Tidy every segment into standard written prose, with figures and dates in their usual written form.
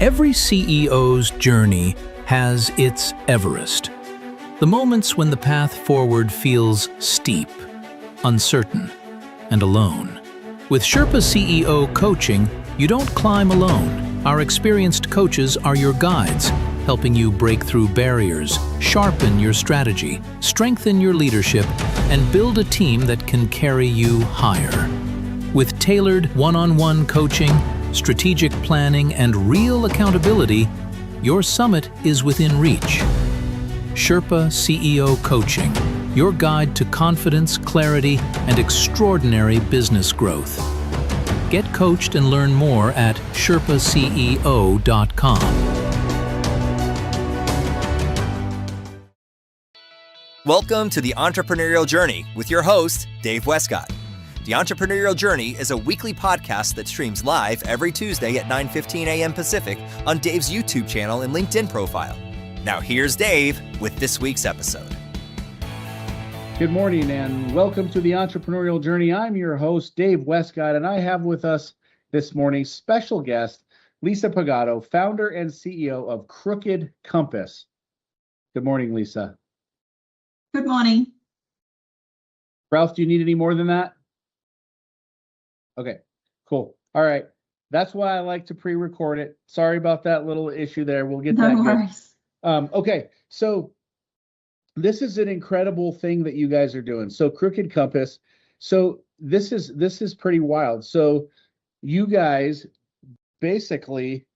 Every CEO's journey has its Everest. The moments when the path forward feels steep, uncertain, and alone. With Sherpa CEO coaching, you don't climb alone. Our experienced coaches are your guides, helping you break through barriers, sharpen your strategy, strengthen your leadership, and build a team that can carry you higher. With tailored one-on-one coaching, strategic planning, and real accountability, your summit is within reach. Sherpa CEO Coaching, your guide to confidence, clarity, and extraordinary business growth. Get coached and learn more at sherpaceo.com. Welcome to the Entrepreneurial Journey with your host, Dave Westcott. The Entrepreneurial Journey is a weekly podcast that streams live every Tuesday at 9:15 a.m. Pacific on Dave's YouTube channel and LinkedIn profile. Now here's Dave with this week's episode. Good morning and welcome to the Entrepreneurial Journey. I'm your host, Dave Westcott, and I have with us this morning special guest, Lisa Pagotto, founder and CEO of Crooked Compass. Good morning, Lisa. Good morning. Ralph, do you need any more than that? Okay, cool. All right. That's why I like to pre-record it. Sorry about that little issue there. We'll get that. No worries. Okay, so this is an incredible thing that you guys are doing. So Crooked Compass. So this is pretty wild. So you guys basically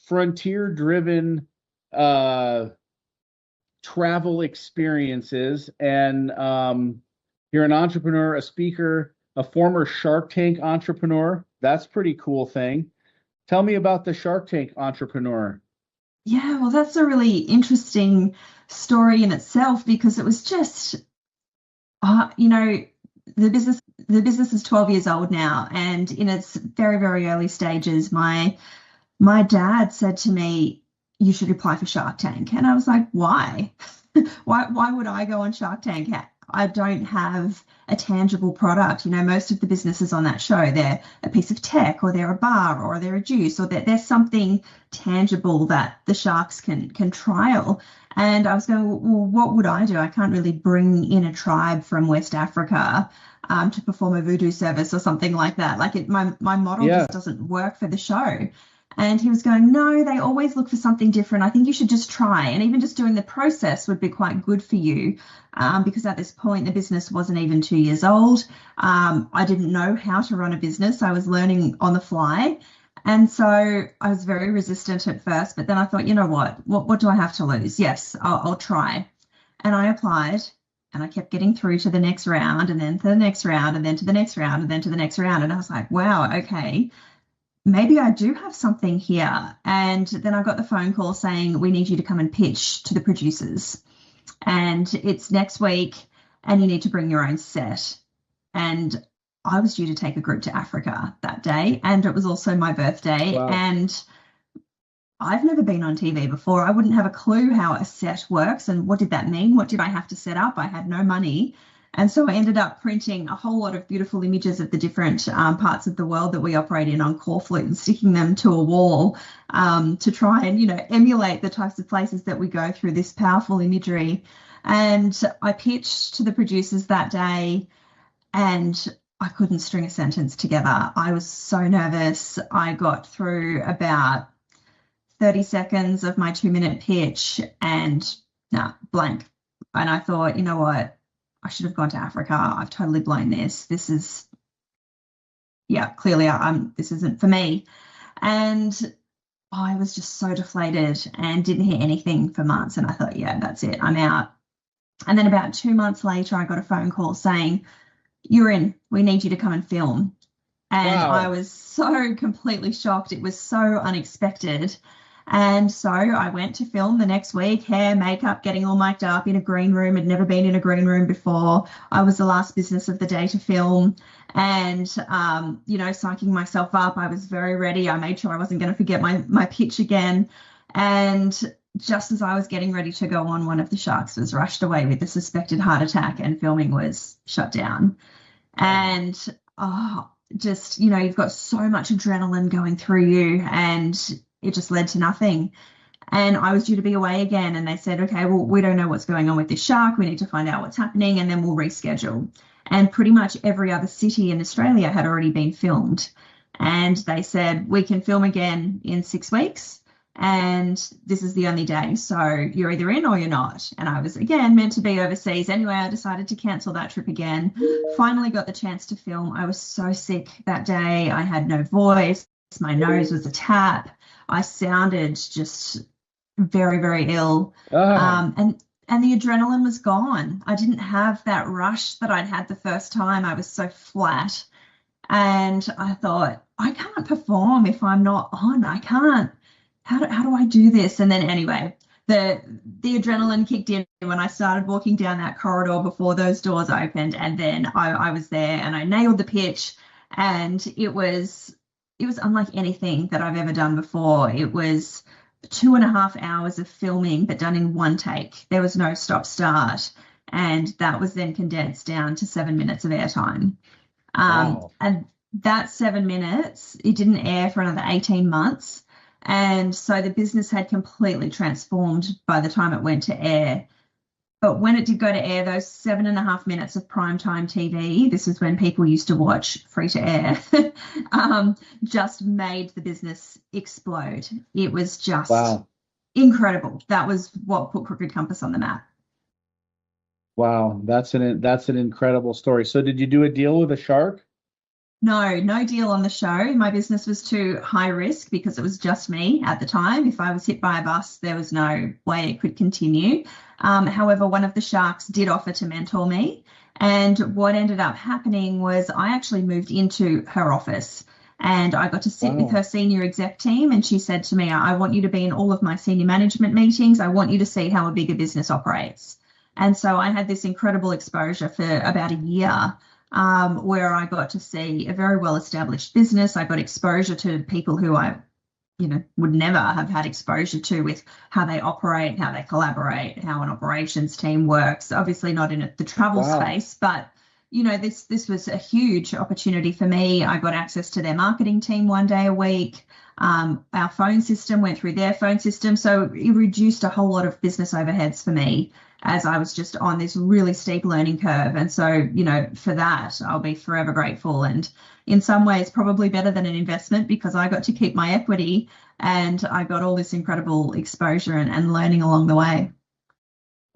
frontier-driven travel experiences, and you're an entrepreneur, a speaker, a former Shark Tank entrepreneur. That's a pretty cool thing. Tell me about the Shark Tank entrepreneur. Yeah, well, that's a really interesting story in itself because it was just, the business is 12 years old now, and in its very, very early stages, my dad said to me, "You should apply for Shark Tank," and I was like, "Why? Why would I go on Shark Tank? I don't have a tangible product. Most of the businesses on that show, they're a piece of tech, or they're a bar, or they're a juice, or there's something tangible that the sharks can trial." And I was going, well, what would I do? I can't really bring in a tribe from West Africa to perform a voodoo service or something like that. My model just doesn't work for the show. And he was going, "No, they always look for something different. I think you should just try. And even just doing the process would be quite good for you." Because at this point, the business wasn't even 2 years old. I didn't know how to run a business. I was learning on the fly. And so I was very resistant at first. But then I thought, you know what do I have to lose? Yes, I'll try. And I applied. And I kept getting through to the next round, and then to the next round, and then to the next round, and then to the next round. And I was like, wow, okay. Maybe I do have something here. And then I got the phone call saying, "We need you to come and pitch to the producers. And it's next week, and you need to bring your own set." And I was due to take a group to Africa that day. And it was also my birthday. Wow. And I've never been on TV before. I wouldn't have a clue how a set works. And what did that mean? What did I have to set up? I had no money. And so I ended up printing a whole lot of beautiful images of the different parts of the world that we operate in on corflute and sticking them to a wall to try and, emulate the types of places that we go through this powerful imagery. And I pitched to the producers that day, and I couldn't string a sentence together. I was so nervous. I got through about 30 seconds of my 2-minute pitch and blank. And I thought, you know what? I should have gone to Africa. I've totally blown this. This is, clearly this isn't for me. And I was just so deflated and didn't hear anything for months. And I thought, that's it. I'm out. And then about 2 months later, I got a phone call saying, "You're in. We need you to come and film." And Wow. I was so completely shocked. It was so unexpected. And so I went to film the next week, hair, makeup, getting all mic'd up in a green room. Had never been in a green room before. I was the last business of the day to film, and, psyching myself up. I was very ready. I made sure I wasn't going to forget my pitch again. And just as I was getting ready to go on, one of the sharks was rushed away with a suspected heart attack, and filming was shut down. And you've got so much adrenaline going through you, and it just led to nothing. And I was due to be away again, and they said, okay, well, we don't know what's going on with this shark. We need to find out what's happening, and then we'll reschedule. And pretty much every other city in Australia had already been filmed. And they said, we can film again in 6 weeks, and this is the only day. So you're either in or you're not. And I was, again, meant to be overseas. Anyway, I decided to cancel that trip again. Finally got the chance to film. I was so sick that day. I had no voice. My nose was a tap. I sounded just very, very ill. And the adrenaline was gone. I didn't have that rush that I'd had the first time. I was so flat. And I thought, I can't perform if I'm not on. I can't. How do I do this? And then anyway, the adrenaline kicked in when I started walking down that corridor before those doors opened. And then I was there and I nailed the pitch. And it was unlike anything that I've ever done before. It was 2.5 hours of filming, but done in one take. There was no stop start. And that was then condensed down to 7 minutes of airtime. Wow. And that 7 minutes, it didn't air for another 18 months. And so the business had completely transformed by the time it went to air. But when it did go to air, those 7.5 minutes of primetime TV, this is when people used to watch free to air, just made the business explode. It was just incredible. That was what put Crooked Compass on the map. Wow, that's an incredible story. So did you do a deal with a shark? No deal on the show. My business was too high risk because it was just me at the time. If I was hit by a bus, there was no way it could continue. However, one of the sharks did offer to mentor me. And what ended up happening was I actually moved into her office and I got to sit with her senior exec team. And she said to me, I want you to be in all of my senior management meetings. I want you to see how a bigger business operates. And so I had this incredible exposure for about a year, where I got to see a very well-established business. I got exposure to people who I, would never have had exposure to, with how they operate, how they collaborate, how an operations team works. Obviously not in the travel space, but this was a huge opportunity for me. I got access to their marketing team 1 day a week. Our phone system went through their phone system. So it reduced a whole lot of business overheads for me, as I was just on this really steep learning curve. And so, for that, I'll be forever grateful. And in some ways, probably better than an investment, because I got to keep my equity and I got all this incredible exposure and learning along the way.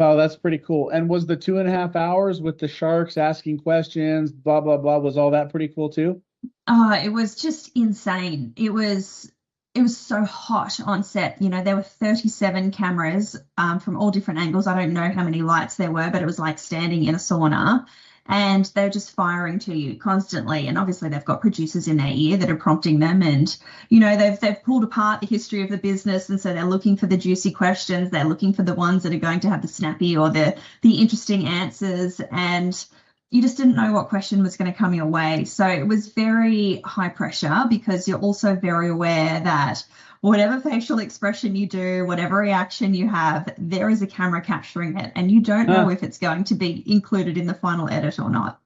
Wow, that's pretty cool. And was the 2.5 hours with the sharks asking questions, blah, blah, blah, was all that pretty cool too? It was just insane. It was so hot on set. There were 37 cameras from all different angles. I don't know how many lights there were, but it was like standing in a sauna, and they're just firing to you constantly. And obviously they've got producers in their ear that are prompting them. And, they've pulled apart the history of the business. And so they're looking for the juicy questions. They're looking for the ones that are going to have the snappy or the interesting answers. And you just didn't know what question was going to come your way. So it was very high pressure, because you're also very aware that whatever facial expression you do, whatever reaction you have, there is a camera capturing it, and you don't know if it's going to be included in the final edit or not.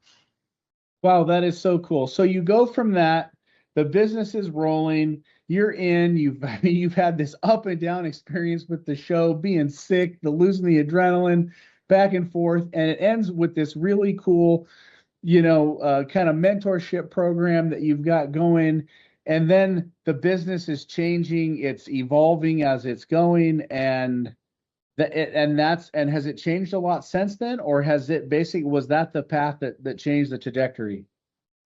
Wow, that is so cool. So you go from that, the business is rolling, you're in, you've had this up and down experience with the show, being sick, losing the adrenaline, back and forth, and it ends with this really cool, kind of mentorship program that you've got going. And then the business is changing, it's evolving as it's going, and has it changed a lot since then, or was that the path that changed the trajectory?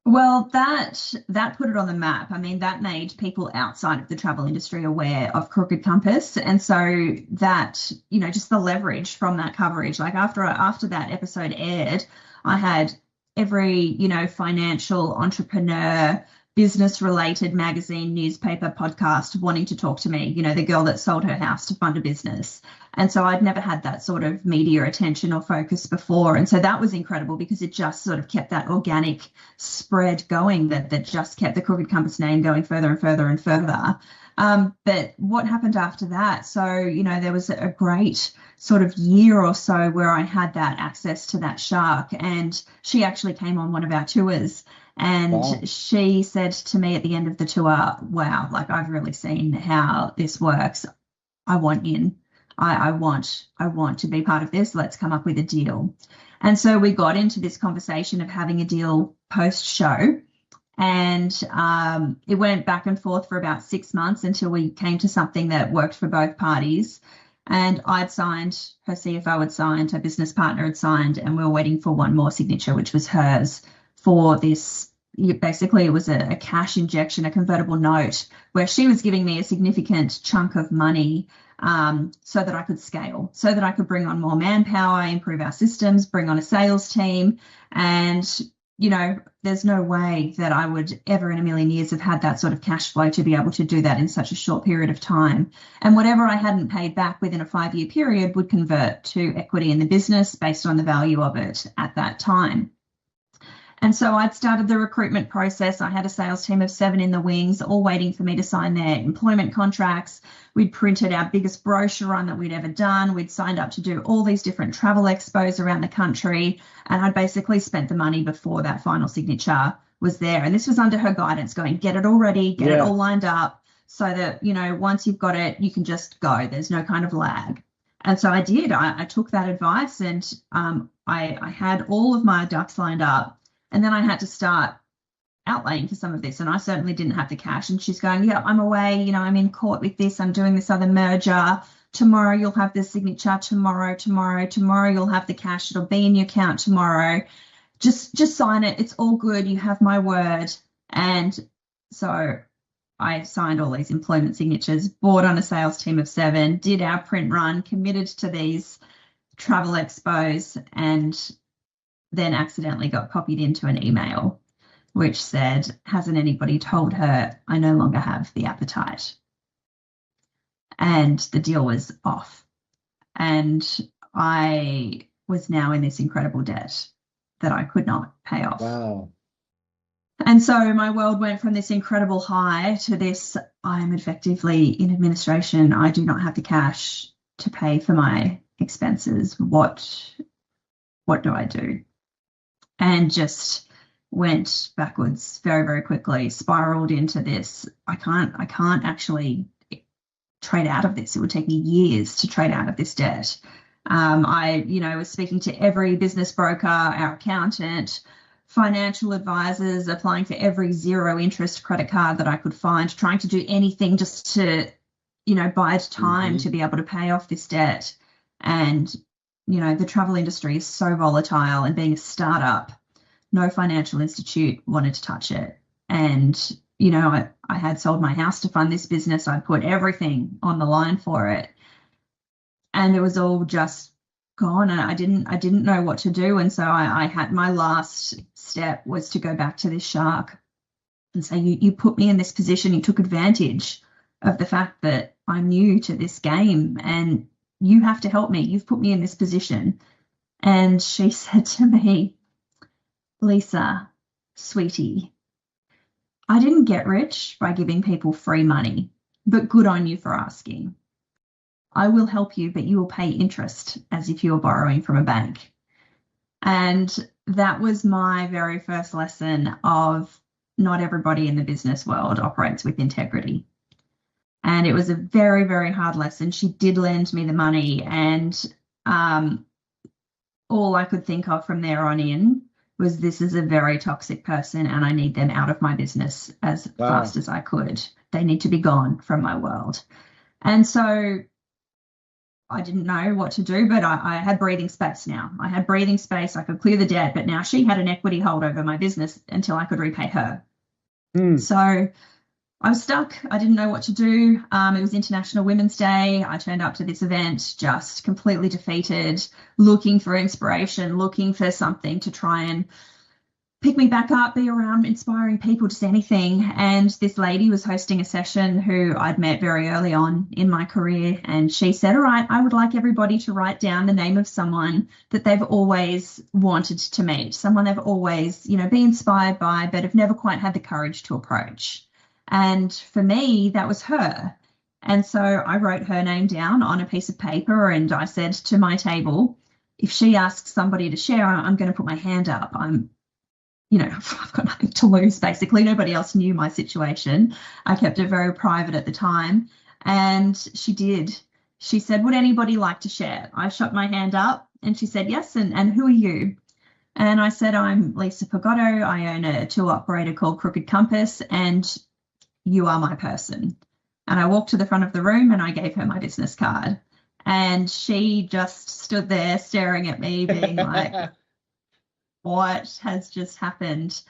Well, that put it on the map. I mean, that made people outside of the travel industry aware of Crooked Compass. And so that, just the leverage from that coverage, like after that episode aired, I had every, financial, entrepreneur, business related magazine, newspaper, podcast wanting to talk to me, the girl that sold her house to fund a business. And so I'd never had that sort of media attention or focus before. And so that was incredible, because it just sort of kept that organic spread going that just kept the Crooked Compass name going further and further and further. But what happened after that? So, there was a great sort of year or so where I had that access to that shark, and she actually came on one of our tours. And Wow. she said to me at the end of the tour, wow, like I've really seen how this works. I want in. I want to be part of this. Let's come up with a deal. And so we got into this conversation of having a deal post-show. And it went back and forth for about 6 months until we came to something that worked for both parties. And I'd signed, her CFO had signed, her business partner had signed, and we were waiting for one more signature, which was hers for this. Basically, it was a cash injection, a convertible note, where she was giving me a significant chunk of money so that I could scale, so that I could bring on more manpower, improve our systems, bring on a sales team. And, you know, there's no way that I would ever in a million years have had that sort of cash flow to be able to do that in such a short period of time. And whatever I hadn't paid back within a 5-year period would convert to equity in the business based on the value of it at that time. And so I'd started the recruitment process. I had a sales team of 7 in the wings, all waiting for me to sign their employment contracts. We'd printed our biggest brochure run that we'd ever done. We'd signed up to do all these different travel expos around the country. And I'd basically spent the money before that final signature was there. And this was under her guidance, going, get it all ready, get it all lined up so that, you know, once you've got it, you can just go. There's no kind of lag. And so I did. I took that advice, and I had all of my ducks lined up. And then I had to start outlaying for some of this, and I certainly didn't have the cash. And she's going, yeah, I'm away, you know, I'm in court with this, I'm doing this other merger. Tomorrow you'll have the signature, tomorrow you'll have the cash, it'll be in your account tomorrow. Just sign it, it's all good, you have my word. And so I signed all these employment signatures, bought on a sales team of 7, did our print run, committed to these travel expos, and then accidentally got copied into an email which said, hasn't anybody told her I no longer have the appetite? And the deal was off. And I was now in this incredible debt that I could not pay off. Wow. And so my world went from this incredible high to this, I'm effectively in administration. I do not have the cash to pay for my expenses. What do I do? And just went backwards very, very quickly, spiraled into this. I can't actually trade out of this. It would take me years to trade out of this debt. I was speaking to every business broker, our accountant, financial advisors, applying for every 0 interest credit card that I could find, trying to do anything just to, bide time to be able to pay off this debt. And the travel industry is so volatile, and being a startup, no financial institute wanted to touch it. And, I had sold my house to fund this business. I put everything on the line for it. And it was all just gone, and I didn't know what to do. And so I had, my last step was to go back to this shark and say, you put me in this position, you took advantage of the fact that I'm new to this game, and you have to help me. You've put me in this position. And she said to me, Lisa, sweetie, I didn't get rich by giving people free money, but good on you for asking. I will help you, but you will pay interest as if you were borrowing from a bank. And that was my very first lesson of not everybody in the business world operates with integrity. And it was a very, very hard lesson. She did lend me the money, and all I could think of from there on in was, this is a very toxic person, and I need them out of my business as fast as I could. They need to be gone from my world. And so I didn't know what to do, but I had breathing space now. I had breathing space. I could clear the debt, but now she had an equity hold over my business until I could repay her. So I was stuck. I didn't know what to do. It was International Women's Day. I turned up to this event just completely defeated, looking for inspiration, looking for something to try and pick me back up, be around inspiring people, just anything. And this lady was hosting a session who I'd met very early on in my career. And she said, all right, I would like everybody to write down the name of someone that they've always wanted to meet, someone they've always, be inspired by, but have never quite had the courage to approach. And for me, that was her. And so I wrote her name down on a piece of paper, and I said to my table, if she asks somebody to share, I'm going to put my hand up. I've got nothing to lose, basically. Nobody else knew my situation. I kept it very private at the time. And she did. She said, would anybody like to share? I shot my hand up and she said, yes. And who are you? And I said, I'm Lisa Pagotto. I own a tour operator called Crooked Compass, and you are my person. And I walked to the front of the room and I gave her my business card. And she just stood there staring at me, being like, what has just happened?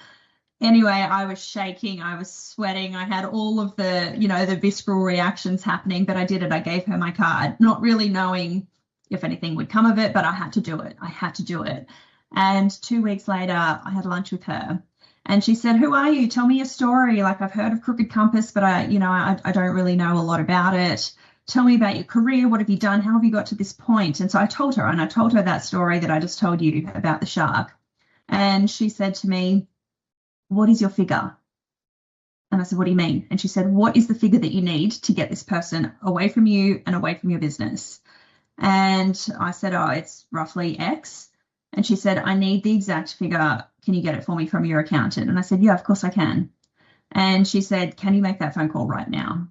Anyway, I was shaking, I was sweating, I had all of the, the visceral reactions happening, but I did it. I gave her my card, not really knowing if anything would come of it, but I had to do it. I had to do it. And 2 weeks later, I had lunch with her. And she said, who are you? Tell me your story. Like, I've heard of Crooked Compass, but I don't really know a lot about it. Tell me about your career. What have you done? How have you got to this point? And so I told her that story that I just told you about the shark. And she said to me, what is your figure? And I said, what do you mean? And she said, what is the figure that you need to get this person away from you and away from your business? And I said, oh, it's roughly X. And she said, I need the exact figure. Can you get it for me from your accountant? And I said, yeah, of course I can. And she said, can you make that phone call right now?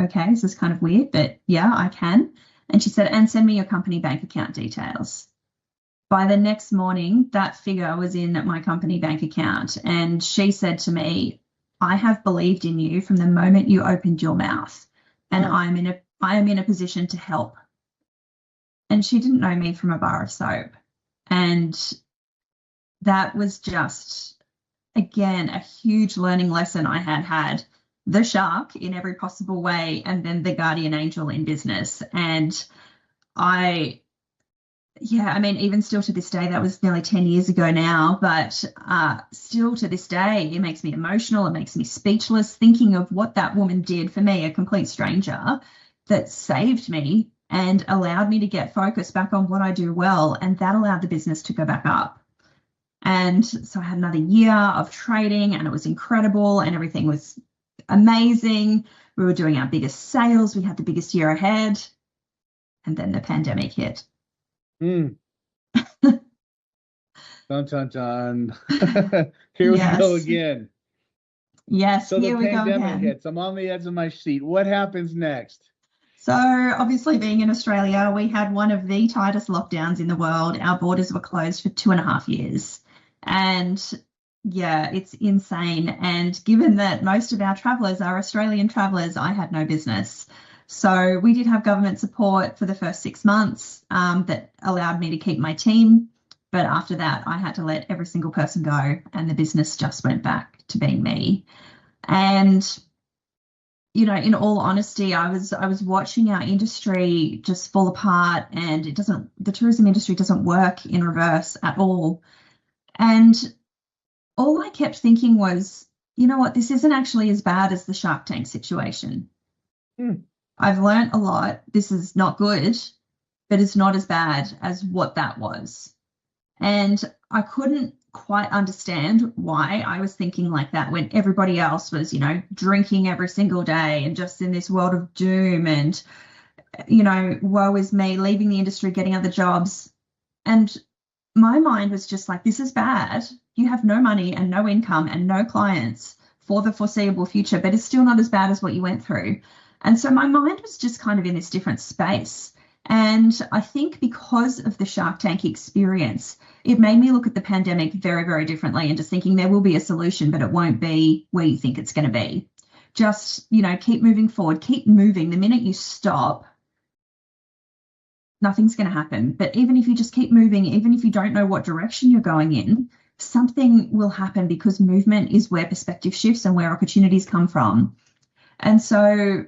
Okay, this is kind of weird, but yeah, I can. And she said, and send me your company bank account details. By the next morning, that figure was in my company bank account. And she said to me, I have believed in you from the moment you opened your mouth, and I am in a position to help. And she didn't know me from a bar of soap. And that was just, again, a huge learning lesson. I had the shark in every possible way, and then the guardian angel in business. And even still to this day, that was nearly 10 years ago now, but still to this day, it makes me emotional. It makes me speechless thinking of what that woman did for me, a complete stranger, that saved me and allowed me to get focused back on what I do well. And that allowed the business to go back up. And so I had another year of trading, and it was incredible, and everything was amazing. We were doing our biggest sales. We had the biggest year ahead. And then the pandemic hit. Dun, dun, dun. Here we go again. Yes, so here the we go pandemic again. hits. I'm on the edge of my seat. What happens next? So obviously, being in Australia, we had one of the tightest lockdowns in the world. Our borders were closed for 2.5 years. And yeah, it's insane. And given that most of our travellers are Australian travellers, I had no business. So we did have government support for the first 6 months that allowed me to keep my team. But after that, I had to let every single person go, and the business just went back to being me. And, in all honesty, I was watching our industry just fall apart, and the tourism industry doesn't work in reverse at all. And all I kept thinking was, you know what, this isn't actually as bad as the Shark Tank situation. I've learned a lot. This is not good, but it's not as bad as what that was. And I couldn't quite understand why I was thinking like that when everybody else was, drinking every single day and just in this world of doom and, woe is me, leaving the industry, getting other jobs. And my mind was just like, this is bad. You have no money and no income and no clients for the foreseeable future, but it's still not as bad as what you went through. And so my mind was just kind of in this different space. And I think because of the Shark Tank experience, it made me look at the pandemic very, very differently, and just thinking there will be a solution, but it won't be where you think it's going to be. Just, keep moving forward, keep moving. The minute you stop, nothing's going to happen. But even if you just keep moving, even if you don't know what direction you're going in, something will happen, because movement is where perspective shifts and where opportunities come from. And so,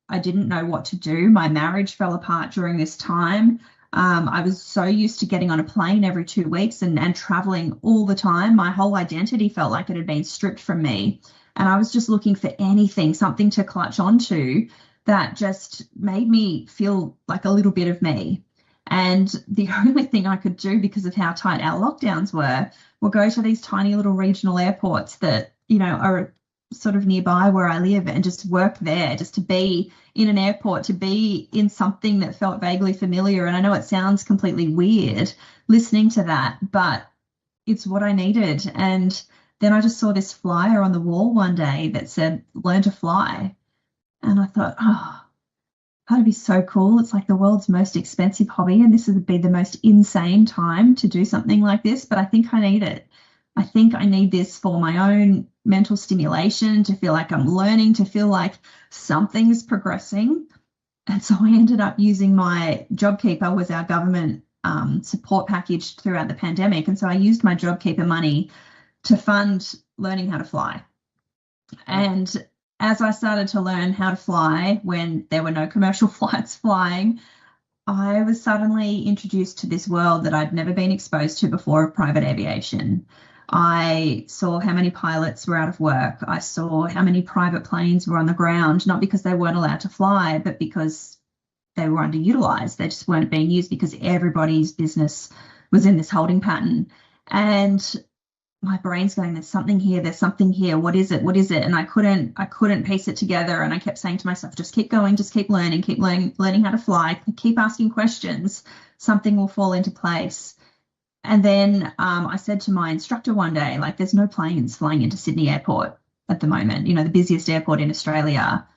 I didn't know what to do. My marriage fell apart during this time. I was so used to getting on a plane every 2 weeks and traveling all the time. My whole identity felt like it had been stripped from me. And I was just looking for anything, something to clutch onto that just made me feel like a little bit of me. And the only thing I could do, because of how tight our lockdowns were go to these tiny little regional airports that, are sort of nearby where I live, and just work there, just to be in an airport, to be in something that felt vaguely familiar. And I know it sounds completely weird listening to that, but it's what I needed. And then I just saw this flyer on the wall one day that said, learn to fly. And I thought, oh, that'd be so cool. It's like the world's most expensive hobby, and this would be the most insane time to do something like this, but I think I need it. I think I need this for my own mental stimulation, to feel like I'm learning, to feel like something is progressing. And so I ended up using my JobKeeper, was our government support package throughout the pandemic. And so I used my JobKeeper money to fund learning how to fly. And as I started to learn how to fly, when there were no commercial flights flying, I was suddenly introduced to this world that I'd never been exposed to before, of private aviation. I saw how many pilots were out of work. I saw how many private planes were on the ground, not because they weren't allowed to fly, but because they were underutilized. They just weren't being used because everybody's business was in this holding pattern. And my brain's going, there's something here, what is it, and I couldn't piece it together. And I kept saying to myself, just keep going, just keep learning how to fly, keep asking questions, something will fall into place. And then I said to my instructor one day, like, there's no planes flying into Sydney Airport at the moment, the busiest airport in Australia.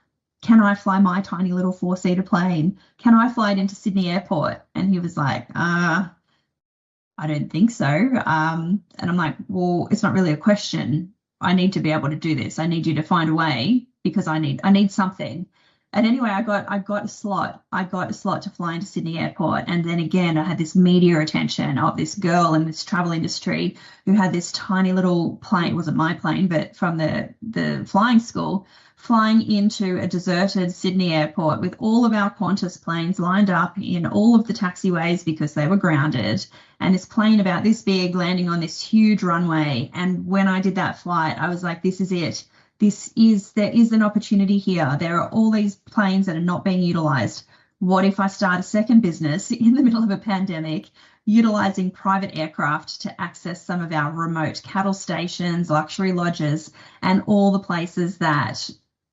Can I fly my tiny little 4-seater plane? Can I fly it into Sydney Airport? And he was like, I don't think so. And I'm like, well, it's not really a question. I need to be able to do this. I need you to find a way, because I need something. And anyway, I got a slot. I got a slot to fly into Sydney Airport. And then again, I had this media attention of this girl in this travel industry who had this tiny little plane. It wasn't my plane, but from the flying school, flying into a deserted Sydney Airport with all of our Qantas planes lined up in all of the taxiways because they were grounded, and this plane about this big landing on this huge runway. And when I did that flight, I was like, this is it. There is an opportunity here. There are all these planes that are not being utilized. What if I start a second business in the middle of a pandemic, utilizing private aircraft to access some of our remote cattle stations, luxury lodges, and all the places that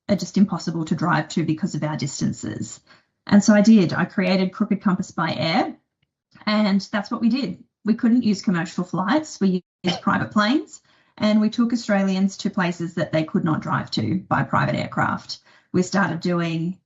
are just impossible to drive to because of our distances? And so I did. I created Crooked Compass by Air, and that's what we did. We couldn't use commercial flights. We used private planes. And we took Australians to places that they could not drive to by private aircraft. We started doing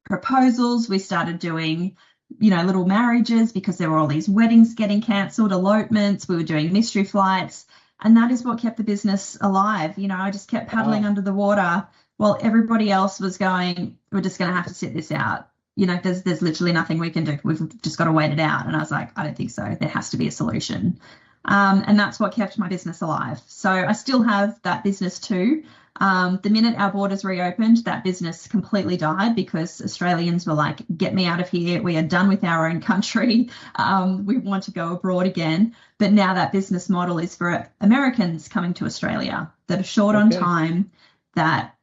proposals. We started doing, little marriages, because there were all these weddings getting cancelled, elopements. We were doing mystery flights. And that is what kept the business alive. I just kept paddling under the water while everybody else was going, we're just going to have to sit this out. There's literally nothing we can do. We've just got to wait it out. And I was like, I don't think so. There has to be a solution. And that's what kept my business alive. So I still have that business too. The minute our borders reopened, that business completely died, because Australians were like, get me out of here. We are done with our own country. We want to go abroad again. But now that business model is for Americans coming to Australia that are short on time, that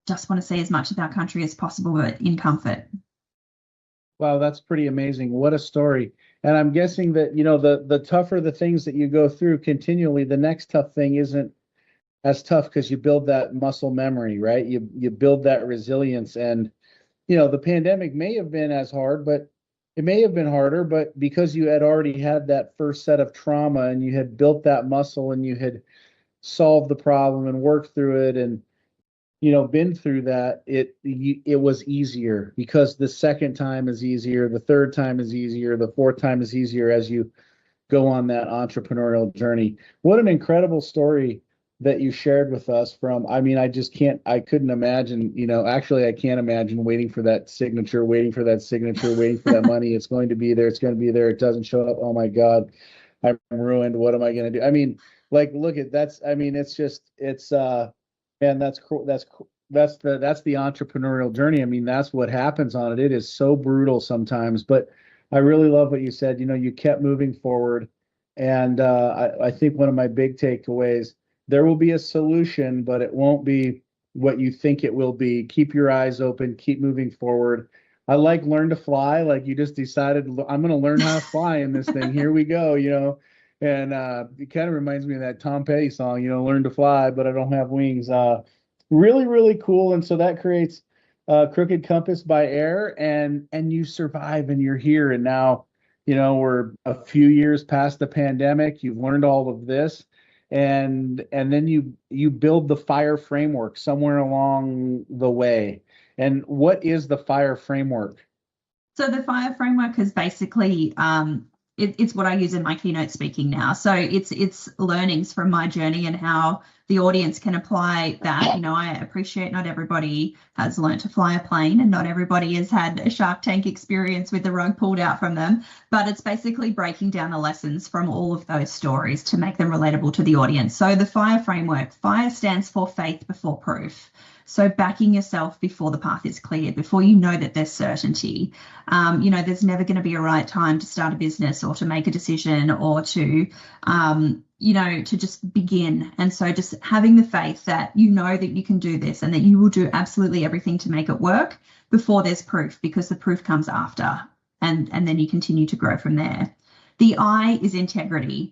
just want to see as much of our country as possible, but in comfort. Wow, that's pretty amazing. What a story. And I'm guessing that, the tougher the things that you go through continually, the next tough thing isn't as tough, because you build that muscle memory, right? You build that resilience. And, the pandemic may have been as hard, but it may have been harder, but because you had already had that first set of trauma, and you had built that muscle, and you had solved the problem and worked through it, and been through that, it was easier, because the second time is easier, the third time is easier, the fourth time is easier as you go on that entrepreneurial journey. What an incredible story that you shared with us I couldn't imagine, actually I can't imagine waiting for that signature, waiting for that money. It's going to be there. It doesn't show up. Oh my God, I'm ruined. What am I going to do? Look at man, that's cool. That's the entrepreneurial journey. That's what happens on it. It is so brutal sometimes, but I really love what you said. You kept moving forward, and I think one of my big takeaways: there will be a solution, but it won't be what you think it will be. Keep your eyes open. Keep moving forward. I like learn to fly. Like, you just decided, I'm going to learn how to fly in this thing. Here we go. And it kind of reminds me of that Tom Petty song, learn to fly, but I don't have wings. Really, really cool. And so that creates Crooked Compass by Air, and you survive, and you're here. And now, we're a few years past the pandemic. You've learned all of this, and then you build the FIRE framework somewhere along the way. And what is the FIRE framework? So the FIRE framework is basically it's what I use in my keynote speaking now. So it's learnings from my journey and how the audience can apply that. I appreciate not everybody has learned to fly a plane and not everybody has had a Shark Tank experience with the rug pulled out from them, but it's basically breaking down the lessons from all of those stories to make them relatable to the audience. So the FIRE framework, FIRE stands for faith before proof. So backing yourself before the path is clear, before you know that there's certainty. There's never going to be a right time to start a business or to make a decision or to just begin. And so just having the faith that that you can do this and that you will do absolutely everything to make it work before there's proof, because the proof comes after, and then you continue to grow from there. The I is integrity.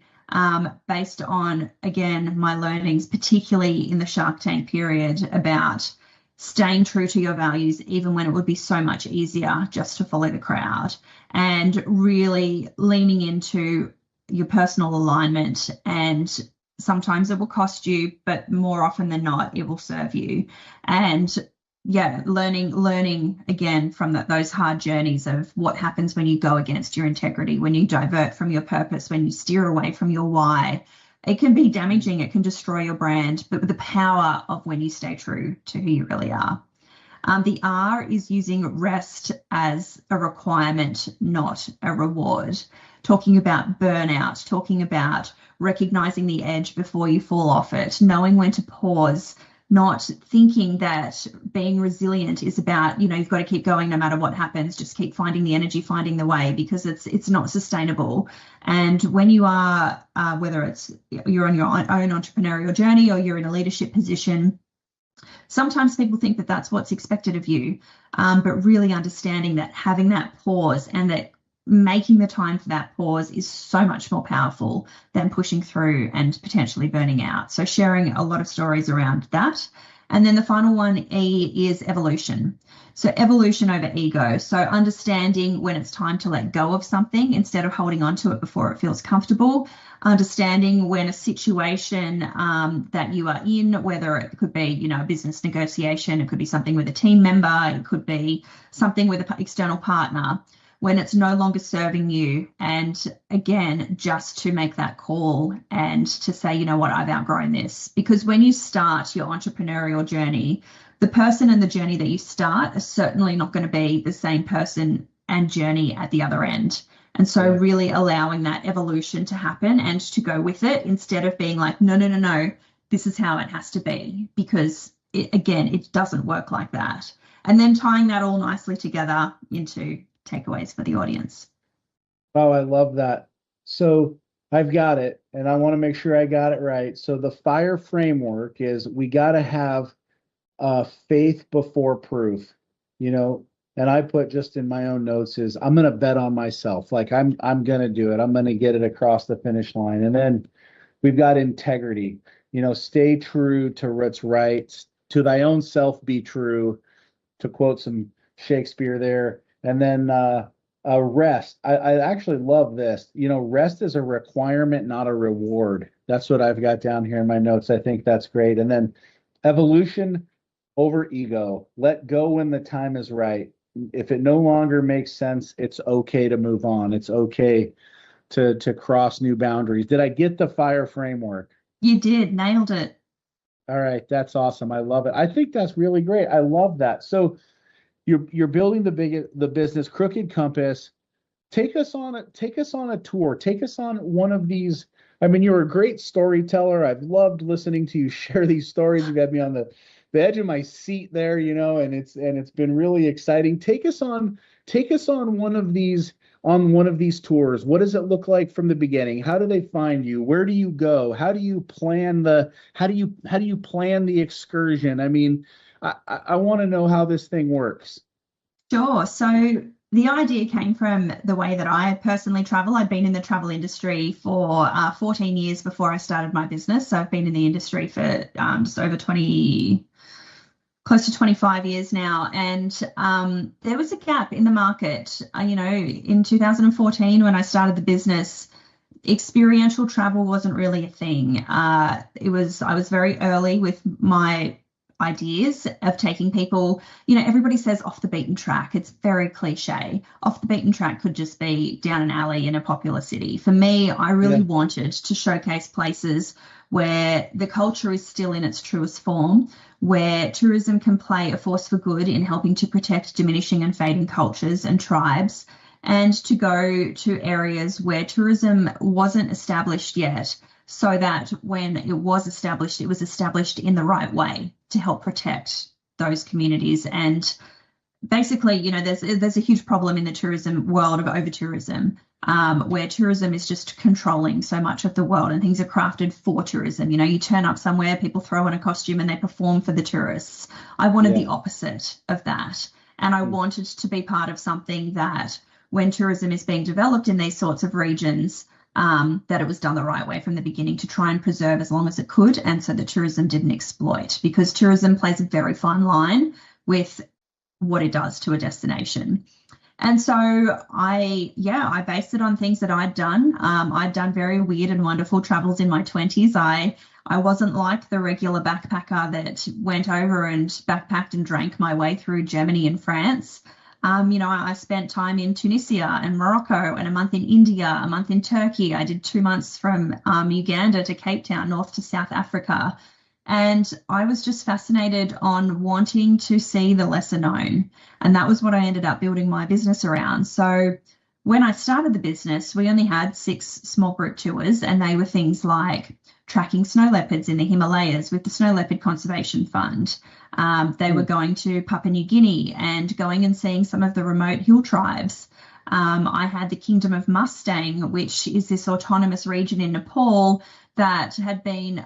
Based on, again, my learnings, particularly in the Shark Tank period, about staying true to your values, even when it would be so much easier just to follow the crowd, and really leaning into your personal alignment. And sometimes it will cost you, but more often than not, it will serve you. And learning again from those hard journeys of what happens when you go against your integrity, when you divert from your purpose, when you steer away from your why. It can be damaging, it can destroy your brand, but with the power of when you stay true to who you really are. The R is using rest as a requirement, not a reward. Talking about burnout, talking about recognizing the edge before you fall off it, knowing when to pause, not thinking that being resilient is about, you've got to keep going no matter what happens, just keep finding the energy, finding the way, because it's not sustainable. And when you are, whether it's you're on your own entrepreneurial journey or you're in a leadership position, sometimes people think that that's what's expected of you, but really understanding that having that pause and that making the time for that pause is so much more powerful than pushing through and potentially burning out. So sharing a lot of stories around that. And then the final one, E, is evolution. So evolution over ego. So understanding when it's time to let go of something instead of holding on to it before it feels comfortable. Understanding when a situation that you are in, whether it could be, a business negotiation, it could be something with a team member, it could be something with an external partner, when it's no longer serving you. And again, just to make that call and to say, I've outgrown this. Because when you start your entrepreneurial journey, the person and the journey that you start are certainly not going to be the same person and journey at the other end. And so really allowing that evolution to happen and to go with it instead of being like, no, this is how it has to be, because it doesn't work like that. And then tying that all nicely together into takeaways for the audience. Oh, I love that. So I've got it, and I want to make sure I got it right. So the FIRE framework is we got to have faith before proof, and I put just in my own notes is I'm going to bet on myself. Like I'm going to do it. I'm going to get it across the finish line. And then we've got integrity, stay true to what's right, to thy own self be true, to quote some Shakespeare there. And then rest. I actually love this. Rest is a requirement, not a reward. That's what I've got down here in my notes. I think that's great. And then evolution over ego. Let go when the time is right. If it no longer makes sense, it's okay to move on. It's okay to cross new boundaries. Did I get the FIRE framework? You did. Nailed it. All right. That's awesome. I love it. I think that's really great. I love that. So you're building the business Crooked Compass. Take us on a tour. Take us on one of these. I mean, you're a great storyteller. I've loved listening to you share these stories. You got me on the edge of my seat there, and it's been really exciting. Take us on one of these tours. What does it look like from the beginning? How do they find you? Where do you go? How do you plan the excursion? I mean, I want to know how this thing works. Sure. So the idea came from the way that I personally travel. I'd been in the travel industry for 14 years before I started my business. So I've been in the industry for just over close to 25 years now. And there was a gap in the market. In 2014, when I started the business, experiential travel wasn't really a thing. I was very early with my ideas of taking people, everybody says off the beaten track. It's very cliche. Off the beaten track could just be down an alley in a popular city. For me, I really wanted to showcase places where the culture is still in its truest form, where tourism can play a force for good in helping to protect diminishing and fading cultures and tribes, and to go to areas where tourism wasn't established yet, so that when it was established in the right way to help protect those communities. And basically, there's a huge problem in the tourism world of over-tourism, where tourism is just controlling so much of the world and things are crafted for tourism. You turn up somewhere, people throw on a costume and they perform for the tourists. I wanted the opposite of that. And I wanted to be part of something that when tourism is being developed in these sorts of regions, that it was done the right way from the beginning to try and preserve as long as it could, and so the tourism didn't exploit, because tourism plays a very fine line with what it does to a destination. And so I based it on things that I'd done. I'd done very weird and wonderful travels in my 20s. I wasn't like the regular backpacker that went over and backpacked and drank my way through Germany and France. I spent time in Tunisia and Morocco, and a month in India, a month in Turkey. I did 2 months from Uganda to Cape Town, north to South Africa. And I was just fascinated on wanting to see the lesser known. And that was what I ended up building my business around. So when I started the business, we only had 6 small group tours, and they were things like tracking snow leopards in the Himalayas with the Snow Leopard Conservation Fund. They were going to Papua New Guinea and going and seeing some of the remote hill tribes. I had the Kingdom of Mustang, which is this autonomous region in Nepal that had been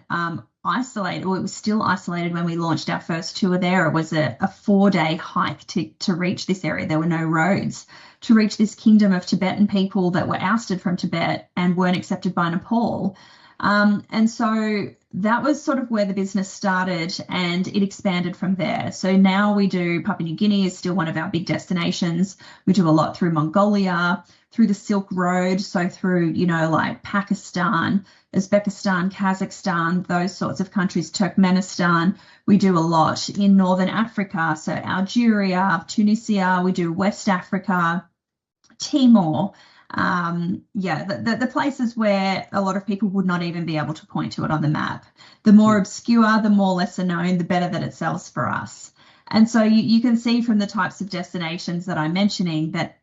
isolated, or it was still isolated when we launched our first tour there. It was a 4-day hike to reach this area. There were no roads to reach this kingdom of Tibetan people that were ousted from Tibet and weren't accepted by Nepal. And so that was sort of where the business started, and it expanded from there. So now we do Papua New Guinea is still one of our big destinations. We do a lot through Mongolia, through the Silk Road, so through, like Pakistan, Uzbekistan, Kazakhstan, those sorts of countries, Turkmenistan. We do a lot in Northern Africa, so Algeria, Tunisia. We do West Africa, Timor. The places where a lot of people would not even be able to point to it on the map. The more obscure, the more lesser known, the better that it sells for us. And so you can see from the types of destinations that I'm mentioning that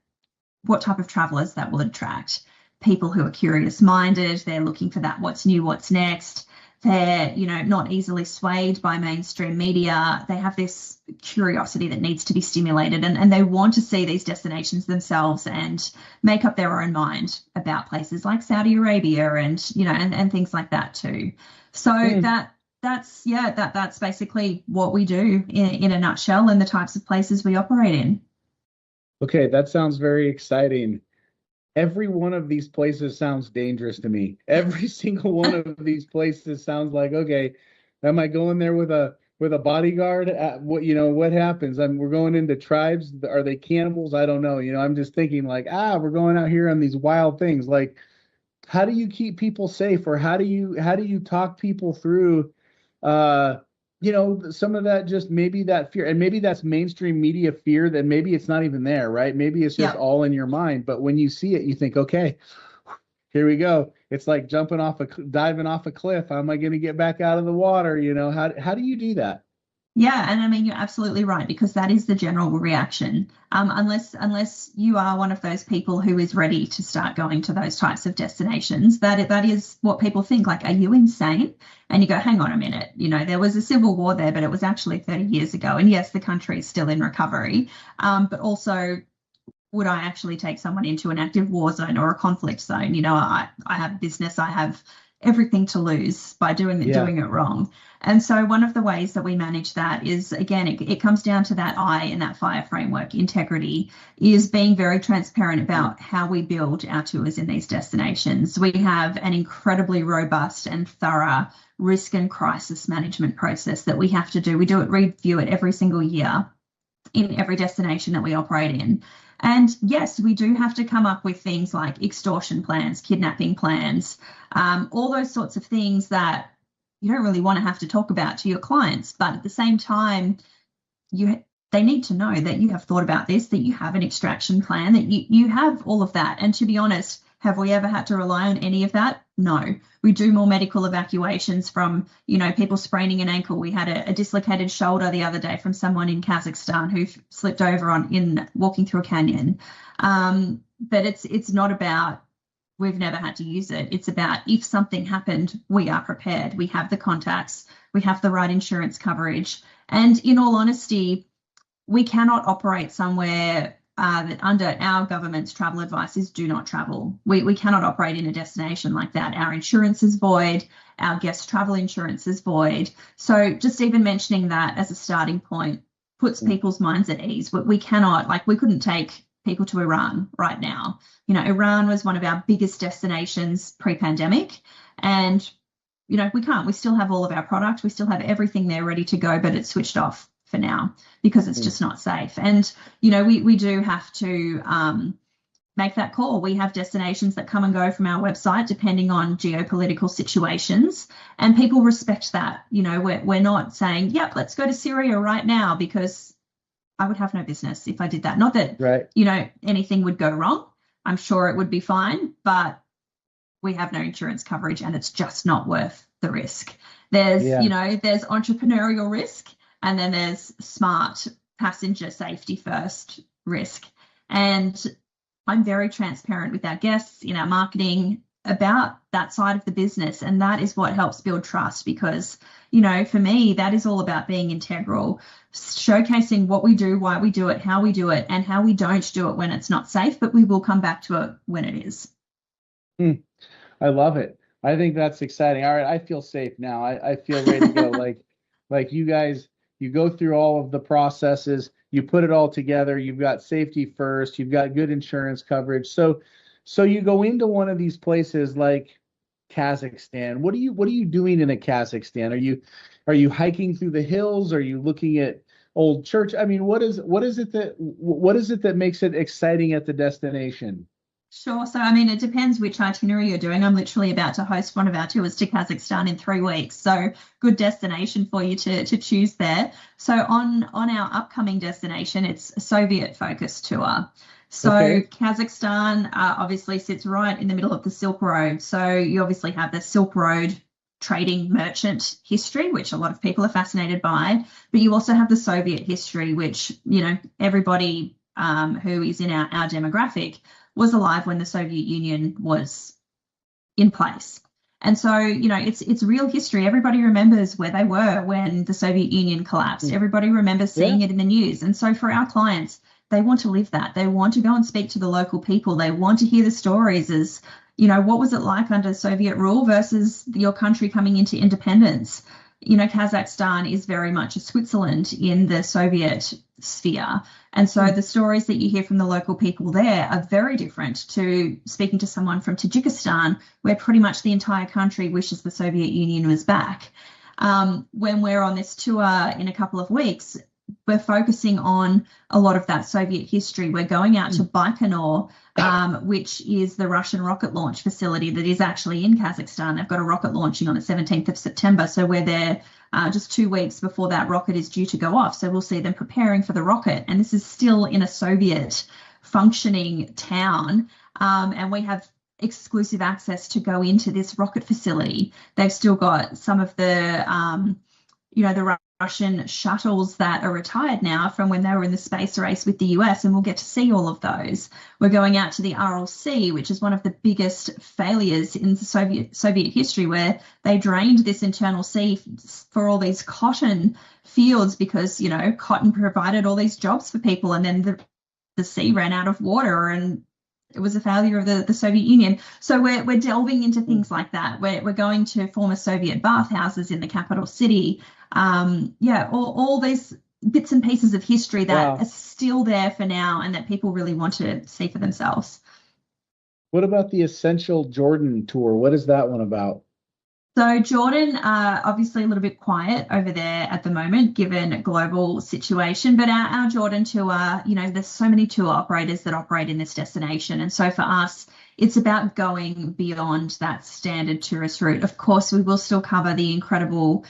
what type of travelers that will attract. People who are curious minded, they're looking for that what's new, what's next. They're, not easily swayed by mainstream media. They have this curiosity that needs to be stimulated, and they want to see these destinations themselves and make up their own mind about places like Saudi Arabia and, and things like that too. So that's basically what we do in a nutshell, and the types of places we operate in. Okay, that sounds very exciting. Every one of these places sounds dangerous to me. Every single one of these places sounds like, okay, am I going there with a bodyguard? What happens? We're going into tribes. Are they cannibals? I don't know. I'm just thinking like, we're going out here on these wild things. Like, how do you keep people safe, or how do you talk people through, some of that, just maybe that fear, and maybe that's mainstream media fear that maybe it's not even there, right? Maybe it's just all in your mind. But when you see it, you think, okay, here we go. It's like diving off a cliff. How am I going to get back out of the water? How do you do that? Yeah, and I mean, you're absolutely right, because that is the general reaction. Unless you are one of those people who is ready to start going to those types of destinations, that is what people think. Like, are you insane? And you go, hang on a minute. There was a civil war there, but it was actually 30 years ago. And yes, the country is still in recovery. But also, would I actually take someone into an active war zone or a conflict zone? I have business. I have everything to lose by doing it wrong. And so one of the ways that we manage that is, again, it comes down to that I and that FIRE framework. Integrity is being very transparent about how we build our tours in these destinations. We have an incredibly robust and thorough risk and crisis management process that we have to do. We review it every single year in every destination that we operate in. And yes, we do have to come up with things like extortion plans, kidnapping plans, all those sorts of things that you don't really want to have to talk about to your clients. But at the same time, they need to know that you have thought about this, that you have an extraction plan, that you have all of that. And to be honest, have we ever had to rely on any of that? No. We do more medical evacuations from, people spraining an ankle. We had a dislocated shoulder the other day from someone in Kazakhstan who slipped over in walking through a canyon. But it's not about we've never had to use it. It's about if something happened, we are prepared. We have the contacts. We have the right insurance coverage. And in all honesty, we cannot operate somewhere that under our government's travel advice is do not travel. We cannot operate in a destination like that. Our insurance is void. Our guest travel insurance is void. So just even mentioning that as a starting point puts people's minds at ease. We cannot, we couldn't take people to Iran right now. Iran was one of our biggest destinations pre-pandemic, and, we can't. We still have all of our product. We still have everything there ready to go, but it's switched off for now because it's just not safe. And, we do have to make that call. We have destinations that come and go from our website depending on geopolitical situations, and people respect that. We're not saying, yep, let's go to Syria right now, because I would have no business if I did that. Not that, right, anything would go wrong. I'm sure it would be fine, but we have no insurance coverage and it's just not worth the risk. There's, there's entrepreneurial risk, and then there's smart passenger safety first risk. And I'm very transparent with our guests in our marketing about that side of the business. And that is what helps build trust, because, for me, that is all about being integral, showcasing what we do, why we do it, how we do it, and how we don't do it when it's not safe, but we will come back to it when it is. I love it. I think that's exciting. All right, I feel safe now. I feel ready to go. like you guys, you go through all of the processes, you put it all together, you've got safety first, you've got good insurance coverage. So you go into one of these places like Kazakhstan. What are you doing in Kazakhstan? Are you hiking through the hills? Are you looking at old church? I mean, what is it that makes it exciting at the destination? Sure. So, it depends which itinerary you're doing. I'm literally about to host one of our tours to Kazakhstan in 3 weeks. So good destination for you to choose there. So on our upcoming destination, it's a Soviet focused tour. So okay. Kazakhstan obviously sits right in the middle of the Silk Road. So you obviously have the Silk Road trading merchant history, which a lot of people are fascinated by. But you also have the Soviet history, which, everybody who is in our demographic was alive when the Soviet Union was in place. And so, it's real history. Everybody remembers where they were when the Soviet Union collapsed. Everybody remembers seeing it in the news. And so for our clients, they want to live that. They want to go and speak to the local people. They want to hear the stories as, what was it like under Soviet rule versus your country coming into independence? Kazakhstan is very much a Switzerland in the Soviet sphere. And so the stories that you hear from the local people there are very different to speaking to someone from Tajikistan, where pretty much the entire country wishes the Soviet Union was back. When we're on this tour in a couple of weeks, we're focusing on a lot of that Soviet history. We're going out to Baikonur, which is the Russian rocket launch facility that is actually in Kazakhstan. They've got a rocket launching on the 17th of September. So we're there just 2 weeks before that rocket is due to go off. So we'll see them preparing for the rocket. And this is still in a Soviet functioning town. And we have exclusive access to go into this rocket facility. They've still got some of the, the Russian shuttles that are retired now from when they were in the space race with the US, and we'll get to see all of those. We're going out to the Aral Sea, which is one of the biggest failures in the Soviet history, where they drained this internal sea for all these cotton fields because, cotton provided all these jobs for people, and then the sea ran out of water and it was a failure of the Soviet Union. So we're delving into things like that. We're going to former Soviet bathhouses in the capital city. All these bits and pieces of history that are still there for now and that people really want to see for themselves. What about the Essential Jordan tour? What is that one about? So Jordan, obviously a little bit quiet over there at the moment, given global situation. But our Jordan tour, there's so many tour operators that operate in this destination, and so for us, it's about going beyond that standard tourist route. Of course, we will still cover the incredible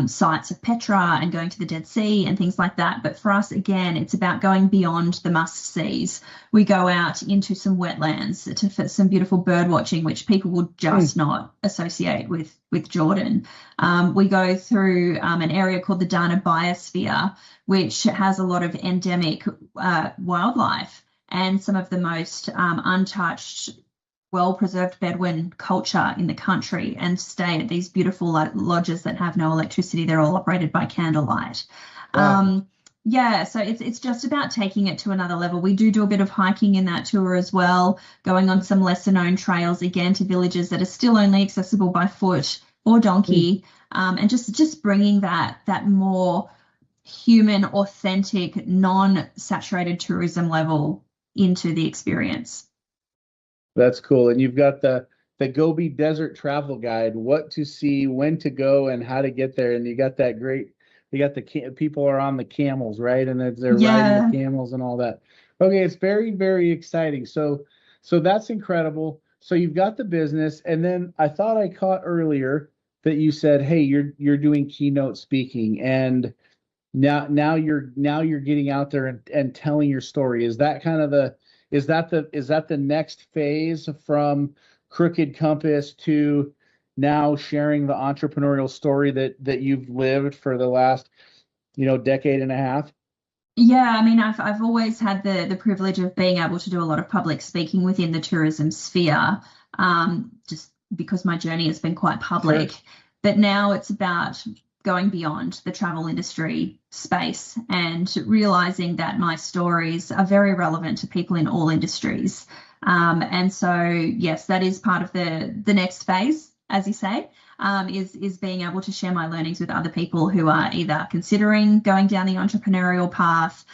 sites of Petra and going to the Dead Sea and things like that. But for us, again, it's about going beyond the must-sees. We go out into some wetlands for some beautiful bird watching, which people will just not associate with Jordan. We go through an area called the Dana Biosphere, which has a lot of endemic wildlife and some of the most untouched, well-preserved Bedouin culture in the country, and stay at these beautiful lodges that have no electricity. They're all operated by candlelight. Wow. Yeah, so it's just about taking it to another level. We do a bit of hiking in that tour as well, going on some lesser known trails, again, to villages that are still only accessible by foot or donkey, and just bringing that more human, authentic, non-saturated tourism level into the experience. That's cool. And you've got the Gobi Desert Travel Guide, what to see, when to go, and how to get there. And you got that great, people are on the camels, right? And they're riding the camels and all that. Okay, it's very, very exciting. So that's incredible. So you've got the business, and then I thought I caught earlier that you said, hey, you're doing keynote speaking, and now you're getting out there and telling your story. Is that kind of is that the next phase from Crooked Compass to now sharing the entrepreneurial story that you've lived for the last decade and a half? Yeah, I mean, I've always had the privilege of being able to do a lot of public speaking within the tourism sphere, just because my journey has been quite public. Sure. But now it's about going beyond the travel industry space and realizing that my stories are very relevant to people in all industries. And so, yes, that is part of the next phase, as you say, is being able to share my learnings with other people who are either considering going down the entrepreneurial path,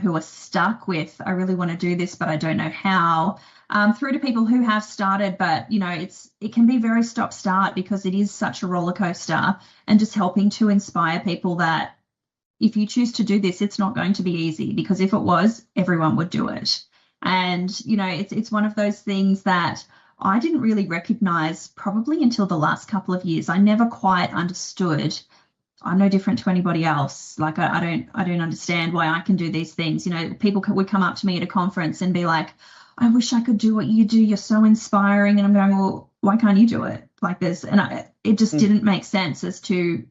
who are stuck with, I really want to do this, but I don't know how, through to people who have started, but it can be very stop-start because it is such a roller coaster, and just helping to inspire people that if you choose to do this, it's not going to be easy, because if it was, everyone would do it. And it's one of those things that I didn't really recognize probably until the last couple of years. I never quite understood. I'm no different to anybody else. Like I don't understand why I can do these things. People would come up to me at a conference and be like, I wish I could do what you do. You're so inspiring. And I'm going, well, why can't you do it like this? And it just didn't make sense as to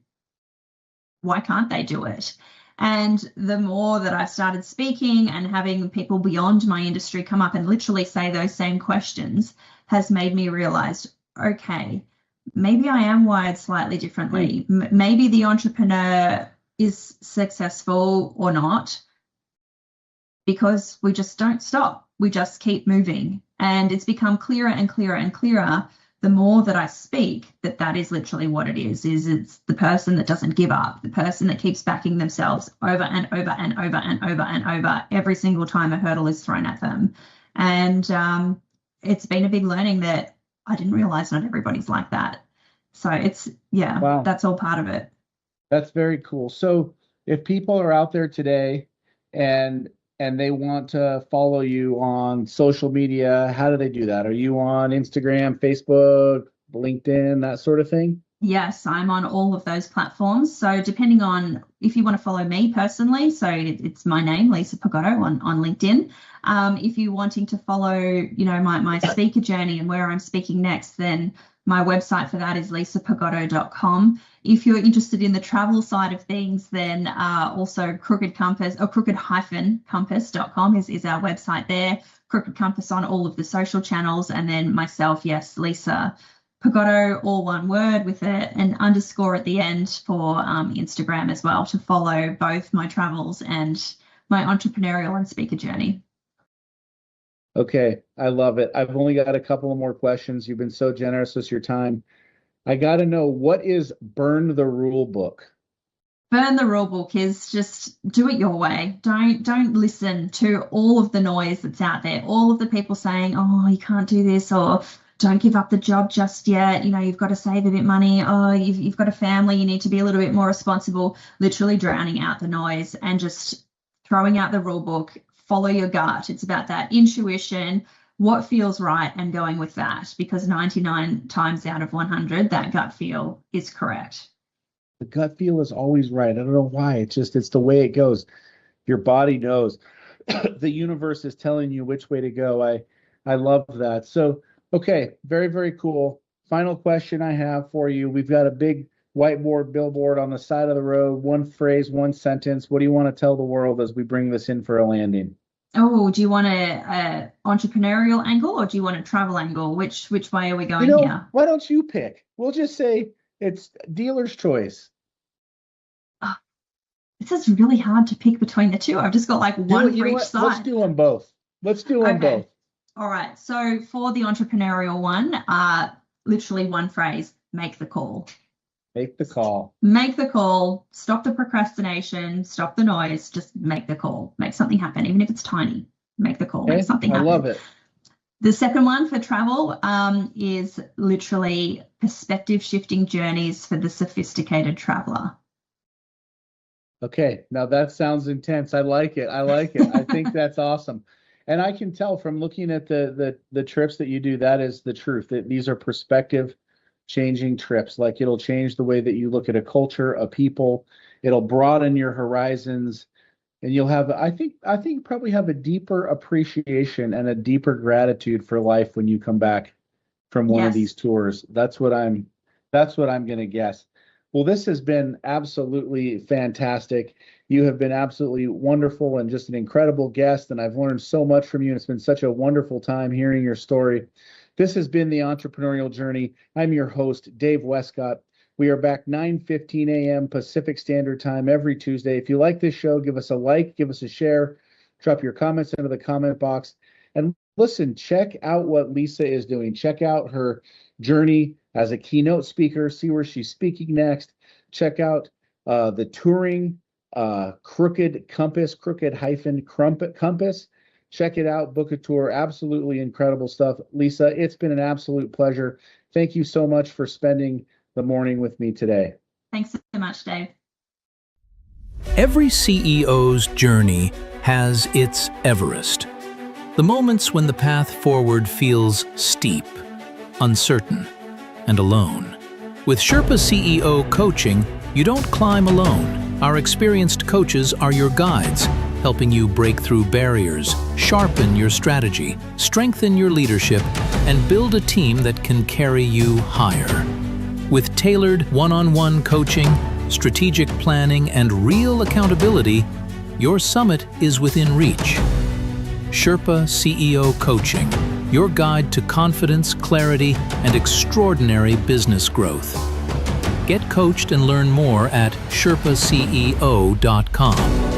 why can't they do it? And the more that I started speaking and having people beyond my industry come up and literally say those same questions has made me realize, okay, maybe I am wired slightly differently. Maybe the entrepreneur is successful or not because we just don't stop. We just keep moving. And it's become clearer and clearer and clearer the more that I speak that is literally what it is it's the person that doesn't give up, the person that keeps backing themselves over and over and over and over and over every single time a hurdle is thrown at them. And it's been a big learning that I didn't realize not everybody's like that. So wow. That's all part of it. That's very cool. So if people are out there today and they want to follow you on social media, how do they do that? Are you on Instagram, Facebook, LinkedIn, that sort of thing? Yes, I'm on all of those platforms. So depending on if you want to follow me personally, so it's my name, Lisa Pagotto on LinkedIn. If you're wanting to follow, my speaker journey and where I'm speaking next, then my website for that is lisapagotto.com. If you're interested in the travel side of things, then also Crooked Compass or crooked-compass.com is our website there. Crooked Compass on all of the social channels, and then myself, yes, Lisa Pagotto, all one word with an underscore at the end for Instagram as well, to follow both my travels and my entrepreneurial and speaker journey. Okay, I love it. I've only got a couple of more questions. You've been so generous with your time. I got to know, what is Burn the Rule Book? Burn the Rule Book is just do it your way. Don't listen to all of the noise that's out there, all of the people saying, oh, you can't do this, or don't give up the job just yet. You've got to save a bit money. Oh, you've got a family. You need to be a little bit more responsible. Literally drowning out the noise and just throwing out the rule book. Follow your gut. It's about that intuition, what feels right, and going with that, because 99 times out of 100, that gut feel is correct. The gut feel is always right. I don't know why. It's the way it goes. Your body knows. The universe is telling you which way to go. I love that. So, okay, very, very cool. Final question I have for you. We've got a big whiteboard billboard on the side of the road. One phrase, one sentence. What do you want to tell the world as we bring this in for a landing? Oh, do you want a entrepreneurial angle or do you want a travel angle? Which way are we going here? Why don't you pick? We'll just say it's dealer's choice. This is really hard to pick between the two. I've just got like one for each side. Let's do them both. Both. All right. So for the entrepreneurial one, literally one phrase: make the call. Make the call. Make the call. Stop the procrastination. Stop the noise. Just make the call. Make something happen, even if it's tiny. Make the call. Okay. Make something happen. I love it. The second one for travel is literally perspective shifting journeys for the sophisticated traveler. Okay, now that sounds intense. I like it. I think that's awesome. And I can tell from looking at the trips that you do, that is the truth. That these are perspective changing trips. Like, it'll change the way that you look at a culture, a people. It'll broaden your horizons, and you'll have, I think probably have a deeper appreciation and a deeper gratitude for life when you come back from one of these tours. That's what I'm going to guess. Well, this has been absolutely fantastic. You have been absolutely wonderful and just an incredible guest, and I've learned so much from you. It's been such a wonderful time hearing your story. This has been the Entrepreneurial Journey. I'm your host, Dave Westcott. We are back 9:15 a.m. Pacific Standard Time every Tuesday. If you like this show, give us a like, give us a share, drop your comments into the comment box. And listen, check out what Lisa is doing. Check out her journey as a keynote speaker, see where she's speaking next. Check out the touring crooked compass. Check it out, book a tour. Absolutely incredible stuff. Lisa, it's been an absolute pleasure. Thank you so much for spending the morning with me today. Thanks so much, Dave. Every CEO's journey has its Everest. The moments when the path forward feels steep, uncertain, and alone. With Sherpa CEO coaching, you don't climb alone. Our experienced coaches are your guides, helping you break through barriers, sharpen your strategy, strengthen your leadership, and build a team that can carry you higher. With tailored one-on-one coaching, strategic planning, and real accountability, your summit is within reach. Sherpa CEO Coaching, your guide to confidence, clarity, and extraordinary business growth. Get coached and learn more at sherpaceo.com.